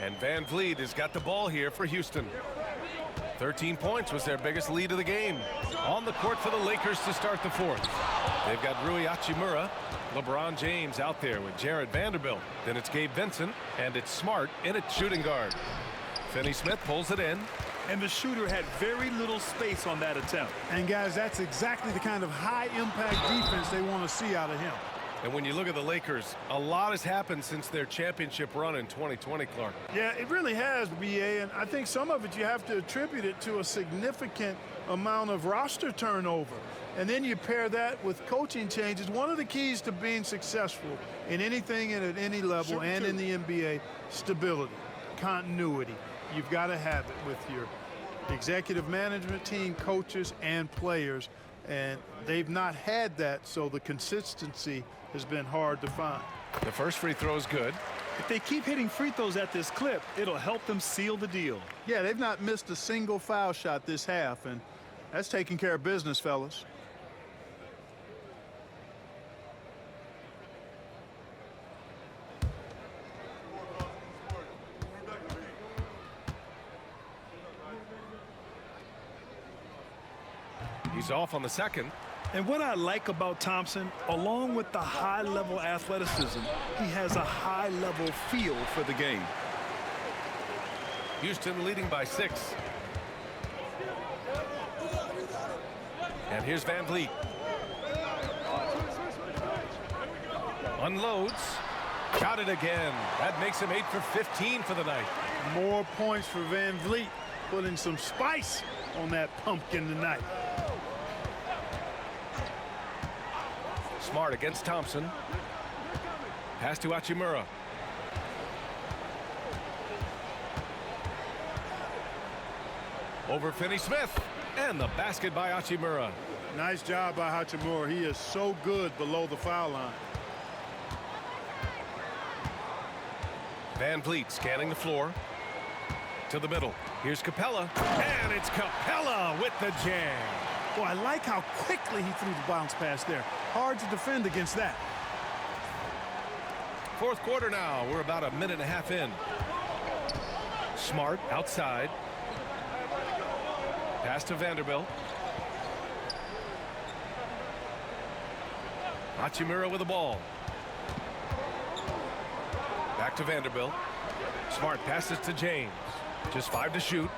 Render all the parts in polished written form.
And Van Vliet has got the ball here for Houston. 13 points was their biggest lead of the game. On the court for the Lakers to start the fourth. They've got Rui Hachimura, LeBron James out there with Jared Vanderbilt. Then it's Gabe Vincent, and it's Smart in at shooting guard. Finney-Smith pulls it in. And the shooter had very little space on that attempt. And guys, that's exactly the kind of high-impact defense they want to see out of him. And when you look at the Lakers, a lot has happened since their championship run in 2020, Clark. Yeah, it really has, BA, and I think some of it you have to attribute it to a significant amount of roster turnover. And then you pair that with coaching changes. One of the keys to being successful in anything and at any level and in the NBA, stability, continuity. You've got to have it with your executive management team, coaches, and players. And they've not had that, so the consistency has been hard to find. The first free throw is good. If they keep hitting free throws at this clip, it'll help them seal the deal. Yeah, they've not missed a single foul shot this half, and that's taking care of business, fellas. He's off on the second. And what I like about Thompson, along with the high-level athleticism, he has a high-level feel for the game. Houston leading by 6. And here's Van Vliet. Unloads. Got it again. That makes him 8 for 15 for the night. More points for Van Vliet, putting some spice on that pumpkin tonight. Smart against Thompson. Pass to Hachimura. Over Finney-Smith. And the basket by Hachimura. Nice job by Hachimura. He is so good below the foul line. Van Vliet scanning the floor. To the middle. Here's Capella. And it's Capella with the jam. Boy, I like how quickly he threw the bounce pass there. Hard to defend against that. Fourth quarter now. We're about a minute and a half in. Smart outside. Pass to Vanderbilt. Hachimura with the ball. Back to Vanderbilt. Smart passes to James. Just 5 to shoot.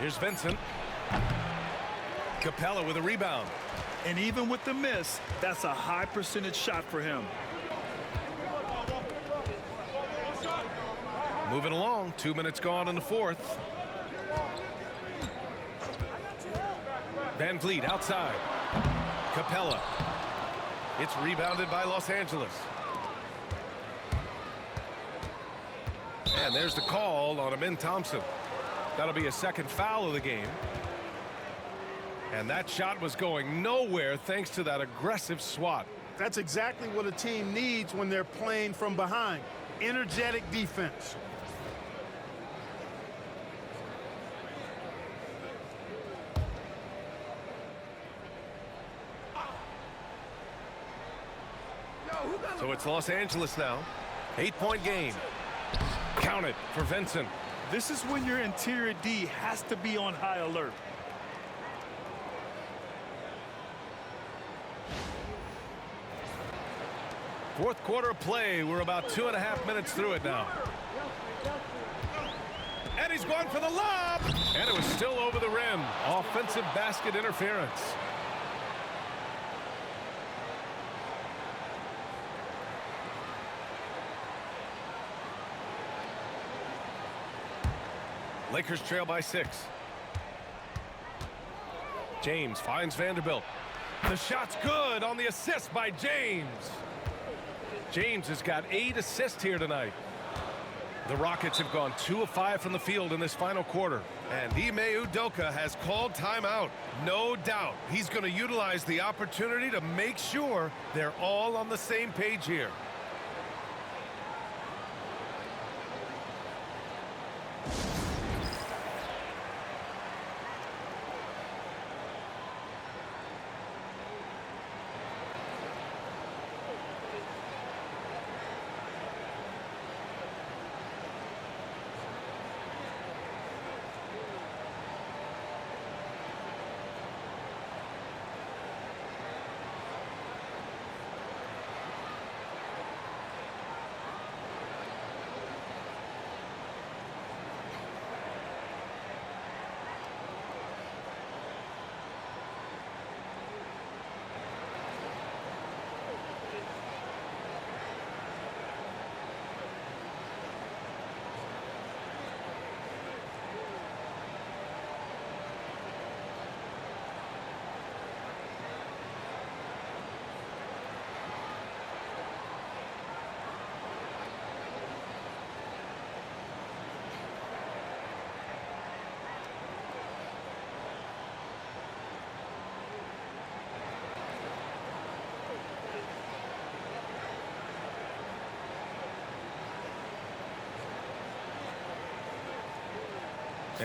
Here's Vincent. Capella with a rebound. And even with the miss, that's a high percentage shot for him. Moving along. 2 minutes gone in the fourth. Van Vliet outside. Capella. It's rebounded by Los Angeles. And there's the call on Amin Thompson. That'll be a second foul of the game. And that shot was going nowhere thanks to that aggressive swat. That's exactly what a team needs when they're playing from behind. Energetic defense. So it's Los Angeles now. 8-point game. Count it for Vincent. This is when your interior D has to be on high alert. Fourth quarter of play. We're about 2.5 minutes through it now. And he's going for the lob. And it was still over the rim. Offensive basket interference. Lakers trail by 6. James finds Vanderbilt. The shot's good on the assist by James. James has got 8 assists here tonight. The Rockets have gone 2 of 5 from the field in this final quarter. And Ime Udoka has called timeout. No doubt he's going to utilize the opportunity to make sure they're all on the same page here.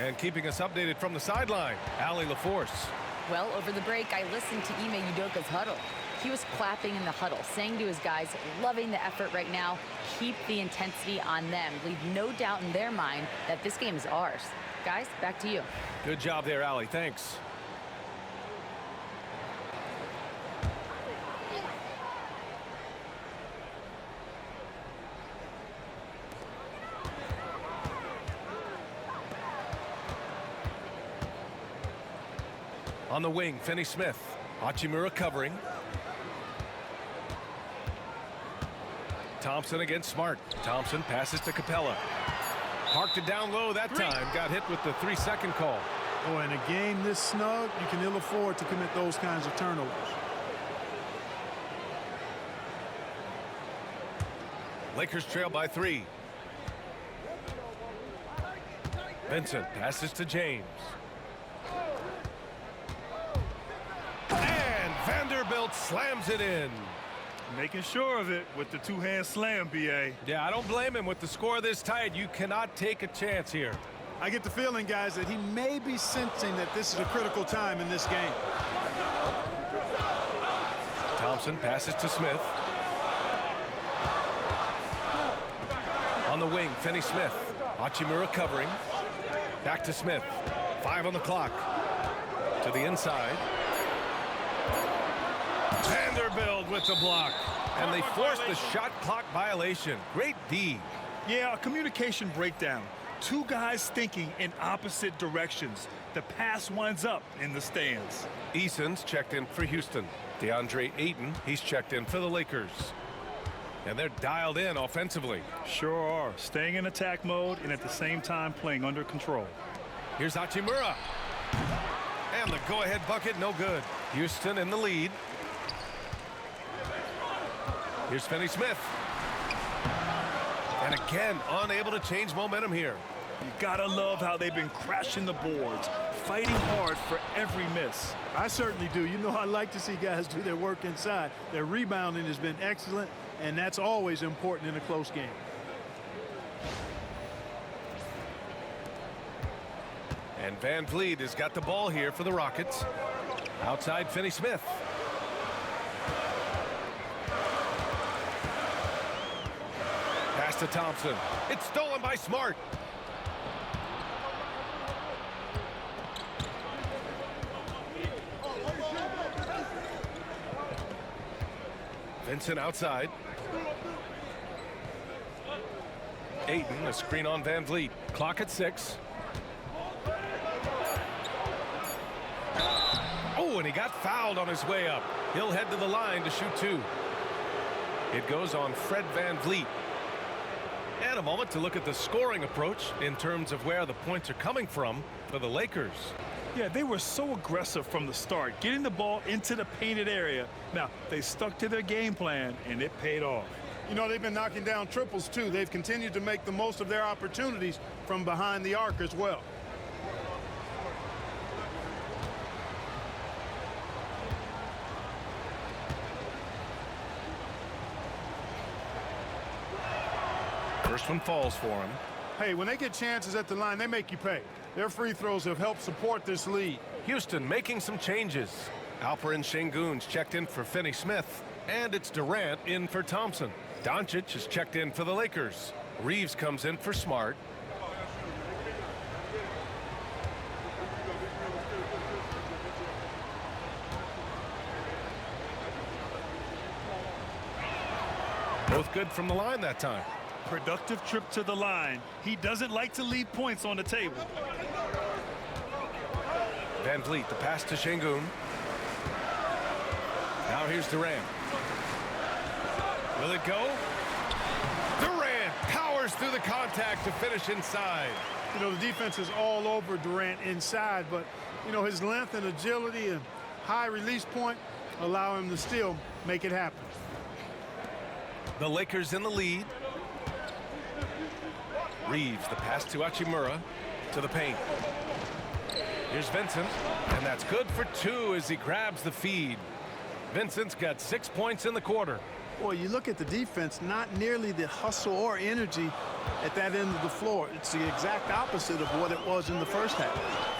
And keeping us updated from the sideline, Allie LaForce. Well, over the break, I listened to Ime Udoka's huddle. He was clapping in the huddle, saying to his guys, loving the effort right now, keep the intensity on them. Leave no doubt in their mind that this game is ours. Guys, back to you. Good job there, Allie. Thanks. On the wing, Finney Smith. Hachimura covering. Thompson against Smart. Thompson passes to Capella. Parked it down low that time. Got hit with the 3-second call. Oh, in a game this snug, you can ill afford to commit those kinds of turnovers. Lakers trail by 3. Vincent passes to James. And Vanderbilt slams it in. Making sure of it with the two-hand slam, B.A. Yeah, I don't blame him. With the score this tight, you cannot take a chance here. I get the feeling, guys, that he may be sensing that this is a critical time in this game. Thompson passes to Smith. On the wing, Finney Smith. Hachimura covering. Back to Smith. 5 on the clock. To the inside. Vanderbilt with the block. And they force the shot clock violation. Great D. Yeah, a communication breakdown. Two guys thinking in opposite directions. The pass winds up in the stands. Eason's checked in for Houston. DeAndre Ayton, he's checked in for the Lakers. And they're dialed in offensively. Sure are. Staying in attack mode and at the same time playing under control. Here's Hachimura. And the go-ahead bucket, no good. Houston in the lead. Here's Finney Smith. And again, unable to change momentum here. You gotta love how they've been crashing the boards, fighting hard for every miss. I certainly do. You know, I like to see guys do their work inside. Their rebounding has been excellent, and that's always important in a close game. And Van Vliet has got the ball here for the Rockets. Outside, Finney Smith. Pass to Thompson. It's stolen by Smart. Vincent outside. Ayton, a screen on Van Vliet. Clock at 6. Oh, and he got fouled on his way up. He'll head to the line to shoot 2. It goes on Fred Van Vliet. And a moment to look at the scoring approach in terms of where the points are coming from for the Lakers. Yeah, they were so aggressive from the start, getting the ball into the painted area. Now, they stuck to their game plan, and it paid off. You know, they've been knocking down triples, too. They've continued to make the most of their opportunities from behind the arc as well. First one falls for him. Hey, when they get chances at the line, they make you pay. Their free throws have helped support this lead. Houston making some changes. Alperen Sengun's checked in for Finney Smith. And it's Durant in for Thompson. Doncic is checked in for the Lakers. Reeves comes in for Smart. Both good from the line that time. Productive trip to the line. He doesn't like to leave points on the table. Van Vliet, the pass to Sengun. Now here's Durant. Will it go? Durant powers through the contact to finish inside. You know, the defense is all over Durant inside, but, you know, his length and agility and high release point allow him to still make it happen. The Lakers in the lead. Reeves, the pass to Hachimura, to the paint. Here's Vincent, and that's good for 2 as he grabs the feed. Vincent's got 6 points in the quarter. Boy, you look at the defense, not nearly the hustle or energy at that end of the floor. It's the exact opposite of what it was in the first half.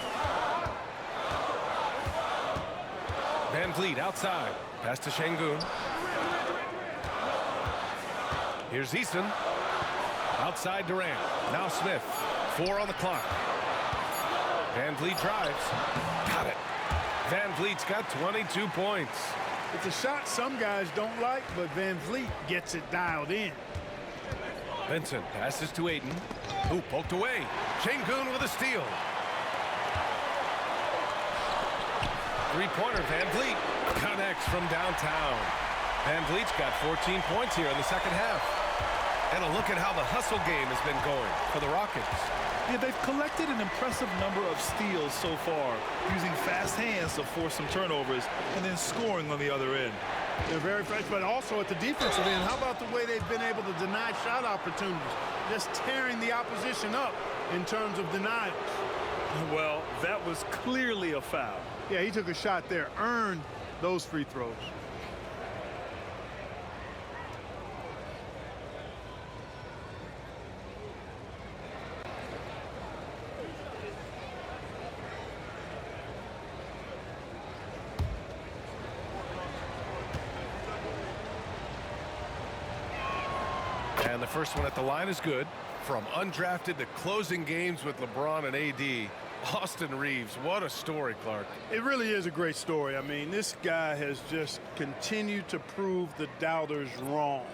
Van Vliet outside. Pass to Şengün. Here's Eason. Outside Durant. Now Smith. 4 on the clock. Van Vliet drives. Got it. Van Vliet's got 22 points. It's a shot some guys don't like, but Van Vliet gets it dialed in. Vincent passes to Ayton. Who poked away. Şengün with a steal. Three-pointer, Van Vliet connects from downtown. Van Vliet's got 14 points here in the second half. And a look at how the hustle game has been going for the Rockets. Yeah, they've collected an impressive number of steals so far, using fast hands to force some turnovers and then scoring on the other end. They're very fresh, but also at the defensive end. How about the way they've been able to deny shot opportunities? Just tearing the opposition up in terms of denials. Well, that was clearly a foul. Yeah, he took a shot there, earned those free throws. And the first one at the line is good. From undrafted to closing games with LeBron and AD, Austin Reeves, what a story, Clark. It really is a great story. I mean, this guy has just continued to prove the doubters wrong.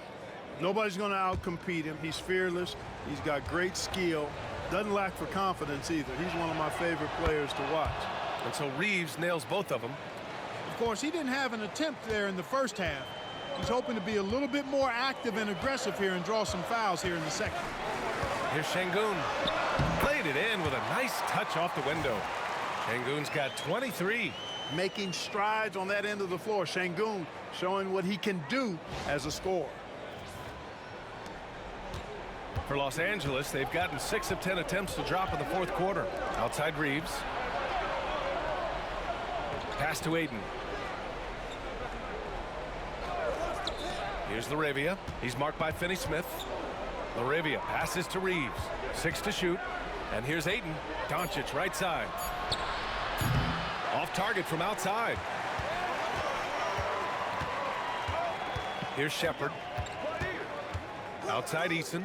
Nobody's going to outcompete him. He's fearless. He's got great skill. Doesn't lack for confidence either. He's one of my favorite players to watch. And so Reeves nails both of them. Of course, he didn't have an attempt there in the first half. He's hoping to be a little bit more active and aggressive here and draw some fouls here in the second. Here's Şengün. Played it in with a nice touch off the window. Şengün's got 23. Making strides on that end of the floor. Şengün showing what he can do as a scorer. For Los Angeles, they've gotten 6 of 10 attempts to drop in the fourth quarter. Outside Reeves. Pass to Ayton. Here's LaRavia. He's marked by Finney-Smith. LaRavia passes to Reeves. 6 to shoot. And here's Ayton. Doncic right side. Off target from outside. Here's Shepherd. Outside Eason.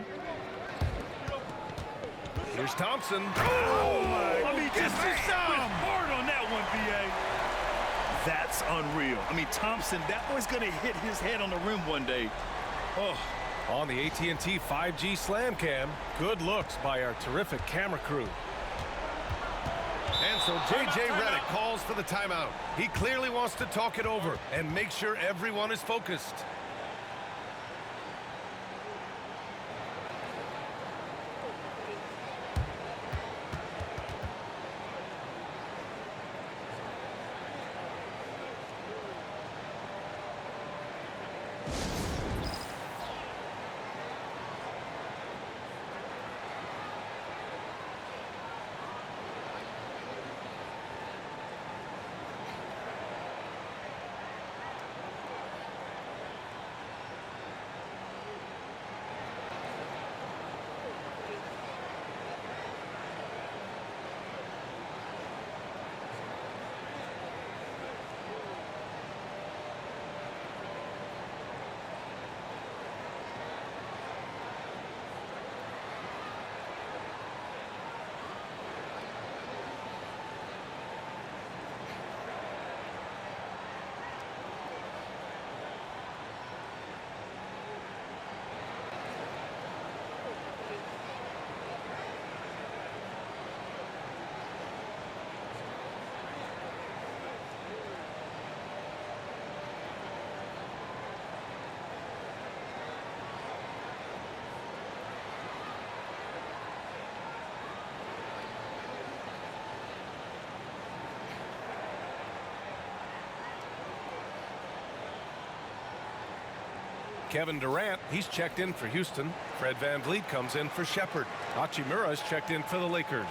Here's Thompson. Oh my! I mean, just hard on that one, BA. That's unreal. I mean, Thompson, that boy's gonna hit his head on the rim one day. Oh. On the AT&T 5G Slam Cam, good looks by our terrific camera crew. And so J.J. Redick calls for the timeout. He clearly wants to talk it over and make sure everyone is focused. Kevin Durant, he's checked in for Houston. Fred VanVleet comes in for Shepherd. Hachimura's checked in for the Lakers.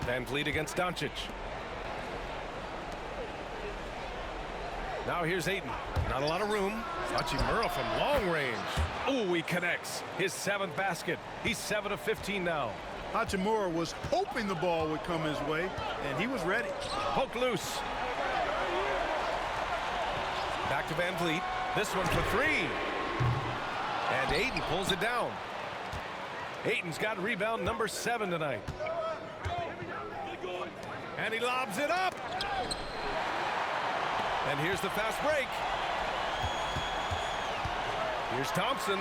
Van Vliet against Doncic. Now here's Ayton. Not a lot of room. Hachimura from long range. Oh, he connects. His 7th basket. He's 7 of 15 now. Hachimura was hoping the ball would come his way, and he was ready. Poked loose. Back to Van Vliet. This one for 3. And Ayton pulls it down. Ayton's got rebound number 7 tonight. And he lobs it up. And here's the fast break. Here's Thompson.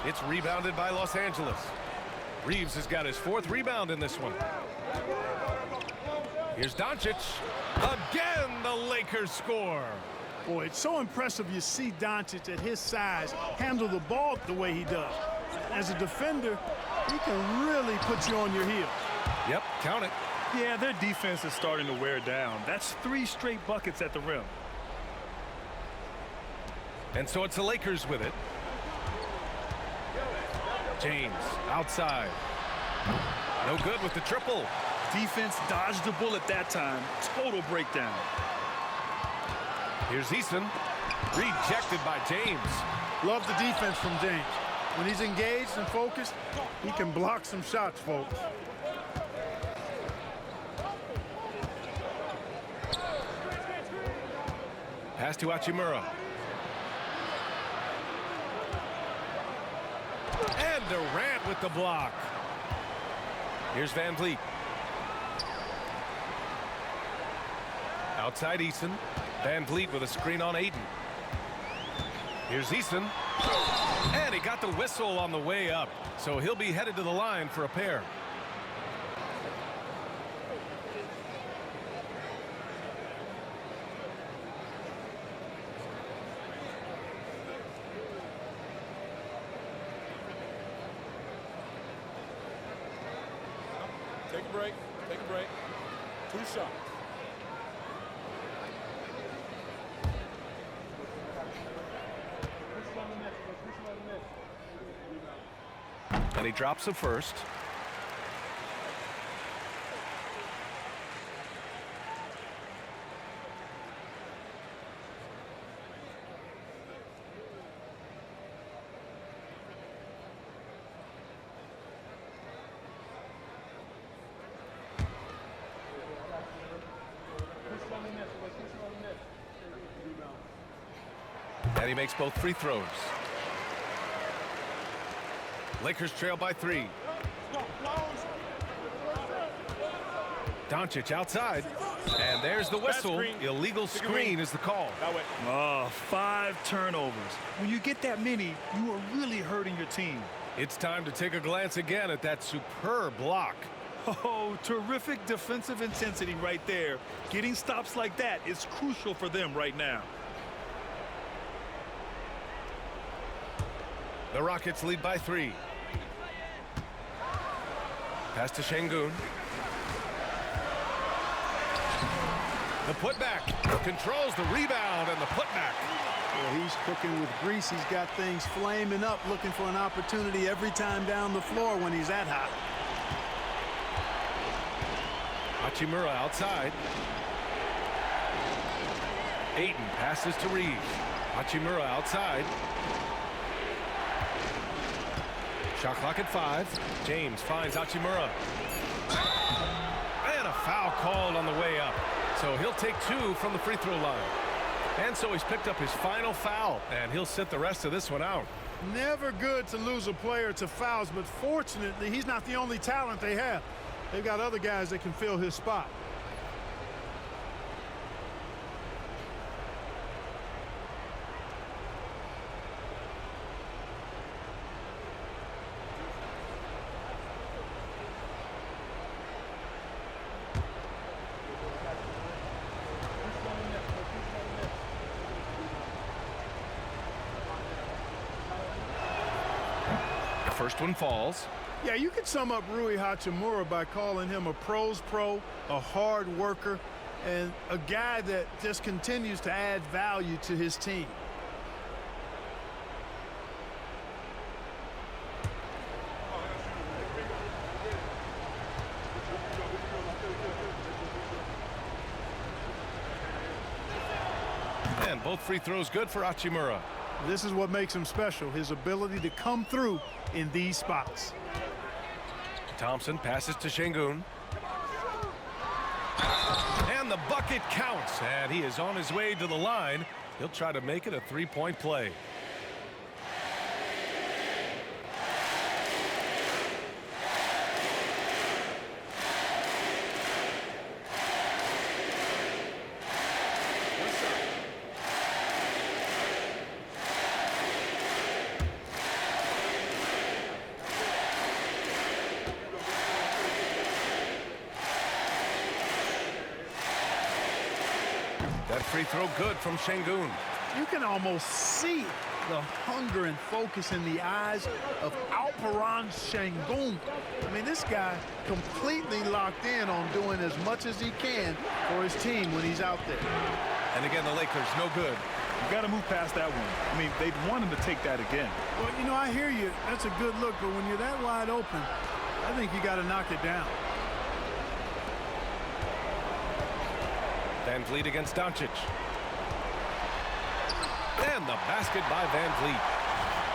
It's rebounded by Los Angeles. Reeves has got his 4th rebound in this one. Here's Doncic. Again, the Lakers score. Boy, it's so impressive you see Doncic at his size handle the ball the way he does. As a defender, he can really put you on your heels. Yep, count it. Yeah, their defense is starting to wear down. That's 3 straight buckets at the rim. And so it's the Lakers with it. James outside. No good with the triple. Defense dodged the bullet that time. Total breakdown. Here's Eason. Rejected by James. Love the defense from James. When he's engaged and focused, he can block some shots, folks. Pass to Hachimura. And Durant with the block. Here's Van Vliet. Outside Eason. Van Vliet with a screen on Ayton. Here's Eason. And he got the whistle on the way up. So he'll be headed to the line for a pair. Take a break. Take a break. 2 shots. And he drops the first. And he makes both free throws. Lakers trail by 3. Doncic outside. And there's the whistle. Illegal screen is the call. Oh, 5 turnovers. When you get that many, you are really hurting your team. It's time to take a glance again at that superb block. Oh, terrific defensive intensity right there. Getting stops like that is crucial for them right now. The Rockets lead by 3. Pass to Şengün. The putback. Controls the rebound and the putback. Well, he's cooking with grease. He's got things flaming up, looking for an opportunity every time down the floor when he's that hot. Hachimura outside. Ayton passes to Reeves. Hachimura outside. Shot clock at 5. James finds Hachimura. And a foul called on the way up. So he'll take 2 from the free throw line. And so he's picked up his final foul, and he'll sit the rest of this one out. Never good to lose a player to fouls, but fortunately, he's not the only talent they have. They've got other guys that can fill his spot. First one falls. Yeah, you could sum up Rui Hachimura by calling him a pro's pro, a hard worker, and a guy that just continues to add value to his team. both free throws good for Hachimura. This is what makes him special, his ability to come through in these spots. Thompson passes to Şengün. And the bucket counts, and he is on his way to the line. He'll try to make it a three-point play. That free throw good from Şengün. You can almost see the hunger and focus in the eyes of Alperen Şengün. I mean, this guy completely locked in on doing as much as he can for his team when he's out there. And again, the Lakers, no good. You got to move past that one. I mean, they'd want him to take that again. Well, you know, I hear you. That's a good look, but when you're that wide open, I think you got to knock it down. Van Vliet against Doncic. And the basket by Van Vliet.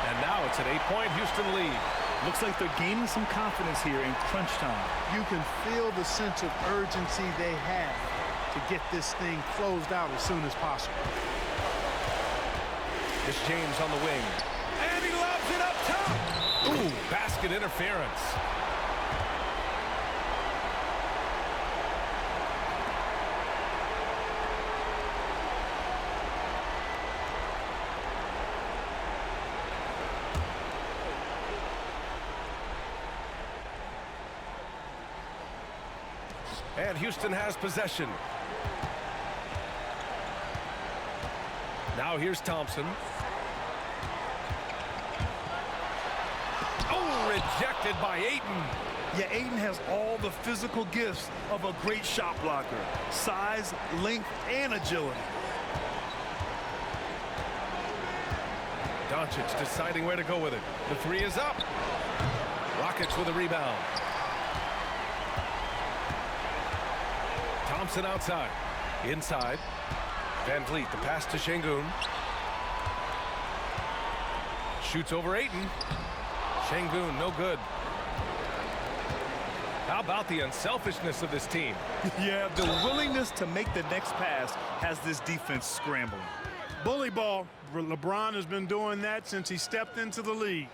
And now it's an 8-point Houston lead. Looks like they're gaining some confidence here in crunch time. You can feel the sense of urgency they have to get this thing closed out as soon as possible. It's James on the wing. And he lobs it up top. Ooh, basket interference. And Houston has possession. Now here's Thompson. Oh, rejected by Ayton. Yeah, Ayton has all the physical gifts of a great shot blocker. Size, length, and agility. Doncic deciding where to go with it. The three is up. Rockets with a rebound. Thompson outside. Inside. Van Vliet, the pass to Şengün. Shoots over Ayton. Şengün, no good. How about the unselfishness of this team? Yeah, the willingness to make the next pass has this defense scrambling. Bully ball. LeBron has been doing that since he stepped into the league.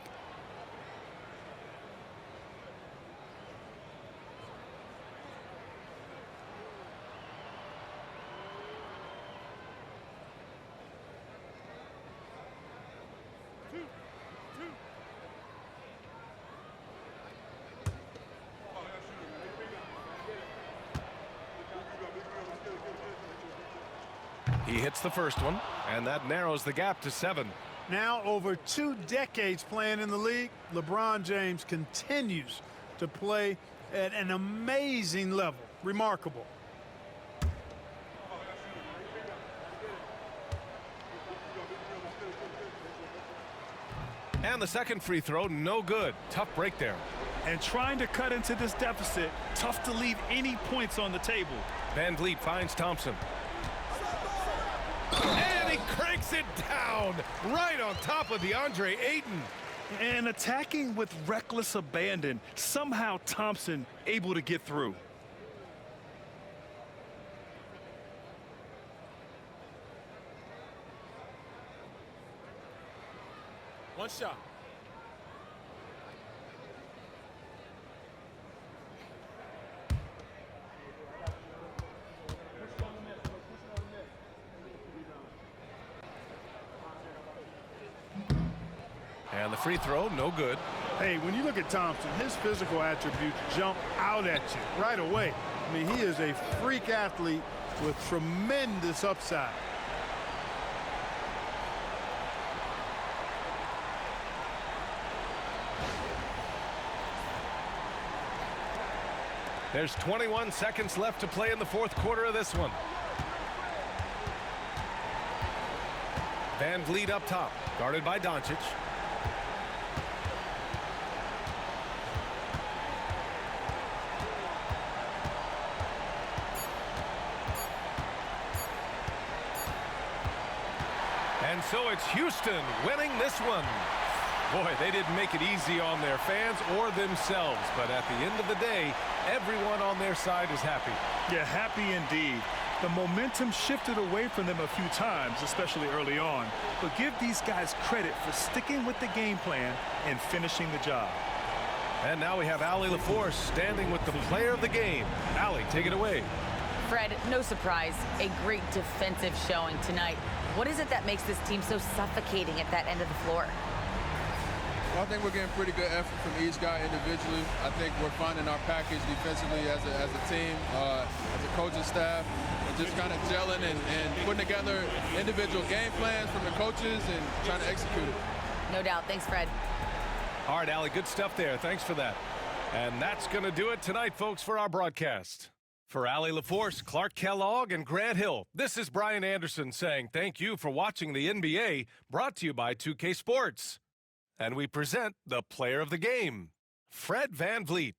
He hits the first one, and that narrows the gap to 7. Now, over 2 decades playing in the league, LeBron James continues to play at an amazing level. Remarkable. And the second free throw, no good. Tough break there. And trying to cut into this deficit, tough to leave any points on the table. Van Vliet finds Thompson. And he cranks it down right on top of DeAndre Ayton. And attacking with reckless abandon, somehow Thompson able to get through. One shot. And the free throw, no good. Hey, when you look at Thompson, his physical attributes jump out at you right away. I mean, he is a freak athlete with tremendous upside. There's 21 seconds left to play in the fourth quarter of this one. Van Vliet up top, guarded by Doncic. so it's Houston winning this one. Boy, they didn't make it easy on their fans or themselves, but at the end of the day, everyone on their side is happy. Yeah, happy indeed. The momentum shifted away from them a few times, especially early on. But give these guys credit for sticking with the game plan and finishing the job. And now we have Allie LaForce standing with the player of the game. Allie, take it away. Fred, no surprise, a great defensive showing tonight. What is it that makes this team so suffocating at that end of the floor? Well, I think we're getting pretty good effort from each guy individually. I think we're finding our package defensively as a team, as a coaching staff, and just kind of gelling and putting together individual game plans from the coaches and trying to execute it. No doubt. Thanks, Fred. All right, Allie, good stuff there. Thanks for that. And that's going to do it tonight, folks, for our broadcast. For Allie LaForce, Clark Kellogg, and Grant Hill, this is Brian Anderson saying thank you for watching the NBA, brought to you by 2K Sports. And we present the player of the game, Fred VanVleet.